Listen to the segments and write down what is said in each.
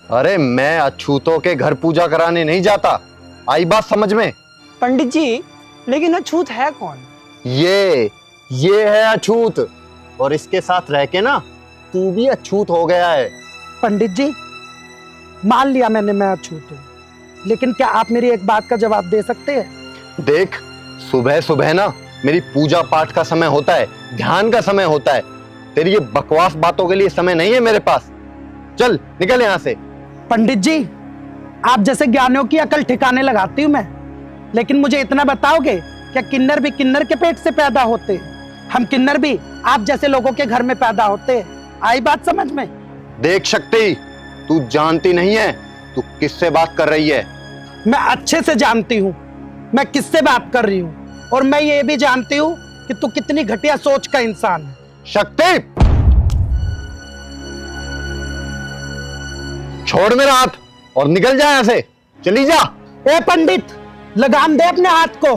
अरे मैं अछूतों के घर पूजा कराने नहीं जाता। आई बात समझ में? पंडित जी, लेकिन अछूत है कौन? ये है अछूत, और इसके साथ रह के ना तू भी अछूत हो गया है। पंडित जी, मान लिया मैंने मैं अछूत हूँ, लेकिन क्या आप मेरी एक बात का जवाब दे सकते हैं? देख, सुबह सुबह ना मेरी पूजा पाठ का समय होता है, ध्यान का समय होता है। तेरी ये बकवास बातों के लिए समय नहीं है मेरे पास। चल निकल यहाँ से। पंडित जी, आप जैसे ज्ञानियों की अकल ठिकाने लगाती हूँ मैं, लेकिन मुझे इतना बताओगे, क्या किन्नर भी किन्नर के पेट से पैदा होते? हम किन्नर भी आप जैसे लोगों के घर में पैदा होते? आई बात समझ में? देख शक्ति, तू जानती नहीं है तू किससे बात कर रही है। मैं अच्छे से जानती हूँ मैं किससे बात कर रही हूँ, और मैं ये भी जानती हूँ कि तू कितनी घटिया सोच का इंसान है। शक्ति, छोड़ मेरा हाथ और निकल जा यहाँ से। चली जा। ए पंडित, लगाम दे अपने हाथ को,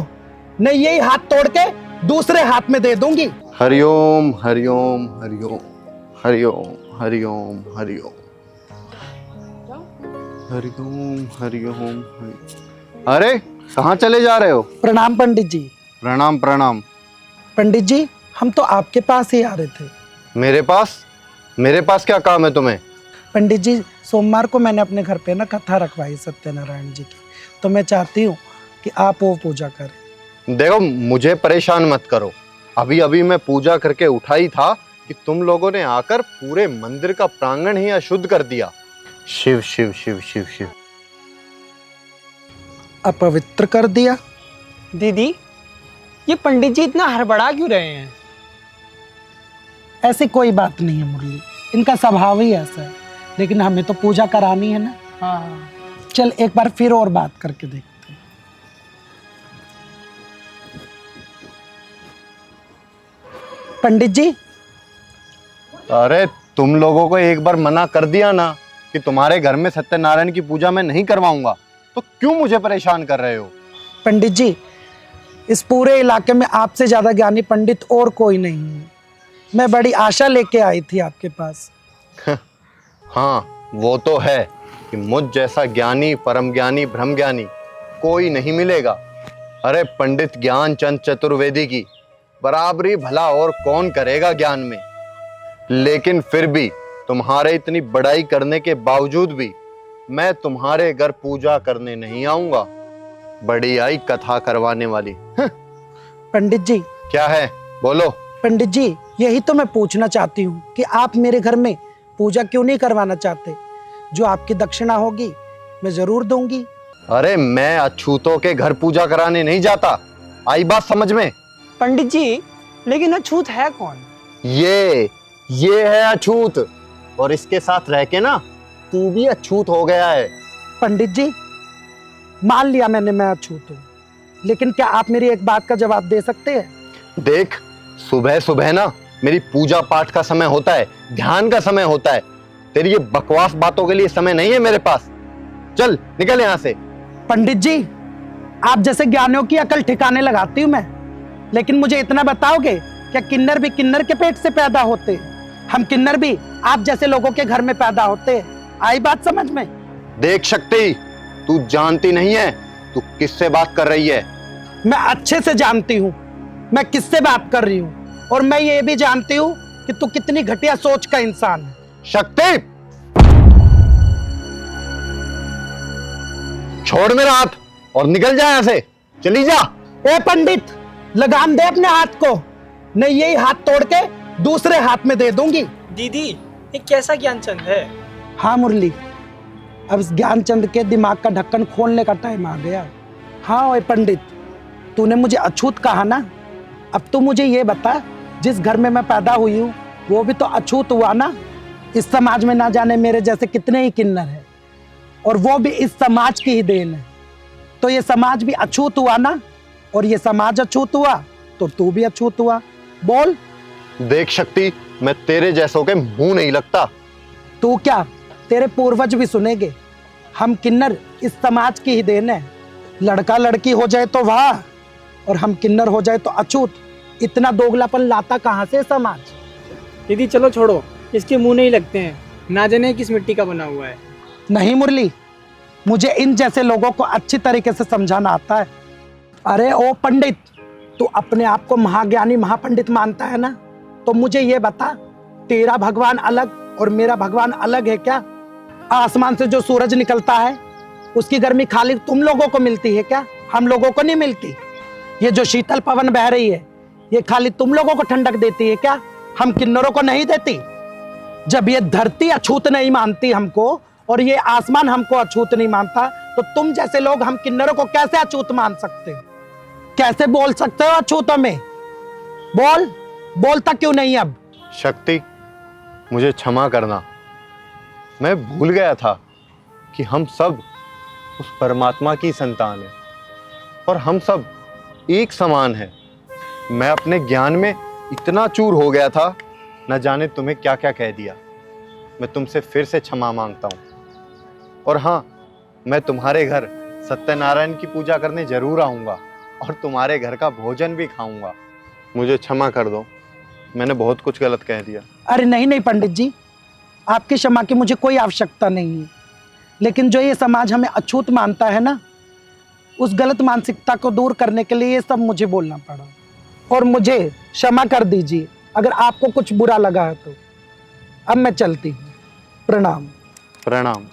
नहीं यही हाथ तोड़ के दूसरे हाथ में दे दूंगी। हरिओम हरिओम हरिओम हरिओम हरिओम हरिओम हरिओम हरिओम। अरे कहाँ चले जा रहे हो? प्रणाम पंडित जी। प्रणाम प्रणाम। पंडित जी, हम तो आपके पास ही आ रहे थे। मेरे पास? मेरे पास क्या काम है तुम्हें? पंडित जी, सोमवार को मैंने अपने घर पे ना कथा रखवाई सत्यनारायण जी की, तो मैं चाहती हूँ कि आप वो पूजा करें। देखो, मुझे परेशान मत करो। अभी अभी मैं पूजा करके उठा ही था कि तुम लोगों ने आकर पूरे मंदिर का प्रांगण ही अशुद्ध कर दिया। शिव शिव शिव शिव शिव। अपवित्र कर दिया। दीदी, ये पंडित जी इतना हड़बड़ा क्यों रहे हैं? ऐसी कोई बात नहीं है मुरली, इनका स्वभाव ही ऐसा है, लेकिन हमें तो पूजा करानी है ना। हाँ। चल एक बार फिर और बात करके देखते हैं। पंडित जी। अरे तुम लोगों को एक बार मना कर दिया ना कि तुम्हारे घर में सत्यनारायण की पूजा मैं नहीं करवाऊंगा, तो क्यों मुझे परेशान कर रहे हो? पंडित जी, इस पूरे इलाके में आपसे ज्यादा ज्ञानी पंडित और कोई नहीं है। मैं बड़ी आशा लेके आई थी आपके पास। हाँ, वो तो है कि मुझ जैसा ज्ञानी, परम ज्ञानी, ब्रह्म ज्ञानी कोई नहीं मिलेगा। अरे पंडित ज्ञानचंद चतुर्वेदी की बराबरी भला और कौन करेगा ज्ञान में। लेकिन फिर भी तुम्हारे इतनी बड़ाई करने के बावजूद भी मैं तुम्हारे घर पूजा करने नहीं आऊंगा। बड़ी आई कथा करवाने वाली। पंडित जी। क्या है, बोलो। पंडित जी, यही तो मैं पूछना चाहती हूँ कि आप मेरे घर में पूजा क्यों नहीं करवाना चाहते? जो आपकी दक्षिणा होगी मैं जरूर दूंगी। अरे मैं अछूतों के घर पूजा कराने नहीं जाता। आई बात समझ में? पंडित जी, लेकिन अछूत है कौन? ये है अछूत, और इसके साथ रह के ना तू भी अछूत हो गया है। पंडित जी, मान लिया मैंने मैं अछूत हूँ, लेकिन क्या आप मेरी एक बात का जवाब दे सकते हैं? देख, सुबह सुबह ना मेरी पूजा पाठ का समय होता है, ध्यान का समय होता है। तेरी ये बकवास बातों के लिए समय नहीं है मेरे पास। चल निकल यहाँ से। पंडित जी, आप जैसे ज्ञानियों की अकल ठिकाने लगाती हूँ मैं, लेकिन मुझे इतना बताओगे, क्या किन्नर भी किन्नर के पेट से पैदा होते? हम किन्नर भी आप जैसे लोगों के घर में पैदा होते? आई बात समझ में? देख शक्ति, तू जानती नहीं है तू किससे बात कर रही है। मैं अच्छे से जानती हूँ मैं किससे बात कर रही हूँ, और मैं ये भी जानती हूँ कि तू कितनी घटिया सोच का इंसान है। शक्ति, छोड़ मेरा हाथ और निकल जा यहाँ से। चली जा। ए पंडित, लगाम दे अपने हाथ को, नहीं यही हाथ तोड़ के दूसरे हाथ में दे दूंगी। दीदी, ये कैसा ज्ञानचंद है? हाँ मुरली, अब इस ज्ञानचंद के दिमाग का ढक्कन खोलने का टाइम आ गया। हाँ ओए पंडित, तूने मुझे अछूत कहा ना, अब तू मुझे ये बता, जिस घर में मैं पैदा हुई हूँ वो भी तो अछूत हुआ ना। इस समाज में ना जाने मेरे जैसे कितने ही किन्नर हैं, और वो भी इस समाज की ही देन है। तो ये समाज भी अछूत हुआ ना, और ये समाज अछूत हुआ तो तू भी अछूत हुआ। बोल। देख शक्ति, मैं तेरे जैसों के मुंह नहीं लगता। तू क्या, तेरे पूर्वज भी सुनेंगे। हम किन्नर इस समाज की ही देन है। लड़का लड़की हो जाए तो वाह, और हम किन्नर हो जाए तो अछूत। इतना दोगलापन लाता कहाँ से समाज? दीदी चलो छोड़ो, इसके मुंह नहीं लगते हैं, ना जाने किस मिट्टी का बना हुआ है। नहीं मुरली, मुझे इन जैसे लोगों को अच्छी तरीके से समझाना आता है। अरे ओ पंडित, तू अपने आप को महाज्ञानी महापंडित मानता है ना, तो मुझे ये बता, तेरा भगवान अलग और मेरा भगवान अलग है क्या? आसमान से जो सूरज निकलता है उसकी गर्मी खाली तुम लोगों को मिलती है क्या? हम लोगों को नहीं मिलती। ये जो शीतल पवन बह रही है ये खाली तुम लोगों को ठंडक देती है क्या? हम किन्नरों को नहीं देती? जब ये धरती अछूत नहीं मानती हमको और ये आसमान हमको अछूत नहीं मानता, तो तुम जैसे लोग हम किन्नरों को कैसे अछूत मान सकते हो? कैसे बोल सकते हो अछूतों में? बोलता क्यों नहीं अब? शक्ति, मुझे क्षमा करना। मैं भूल गया था कि हम सब उस परमात्मा की संतान हैं और हम सब एक समान हैं। मैं अपने ज्ञान में इतना चूर हो गया था, न जाने तुम्हें क्या क्या कह दिया। मैं तुमसे फिर से क्षमा मांगता हूँ। और हाँ, मैं तुम्हारे घर सत्यनारायण की पूजा करने जरूर आऊँगा और तुम्हारे घर का भोजन भी खाऊंगा। मुझे क्षमा कर दो, मैंने बहुत कुछ गलत कह दिया। अरे नहीं पंडित जी, आपकी क्षमा की मुझे कोई आवश्यकता नहीं है। लेकिन जो ये समाज हमें अछूत मानता है ना, उस गलत मानसिकता को दूर करने के लिए ये सब मुझे बोलना पड़ा। और मुझे क्षमा कर दीजिए अगर आपको कुछ बुरा लगा है तो। अब मैं चलती हूँ। प्रणाम। प्रणाम।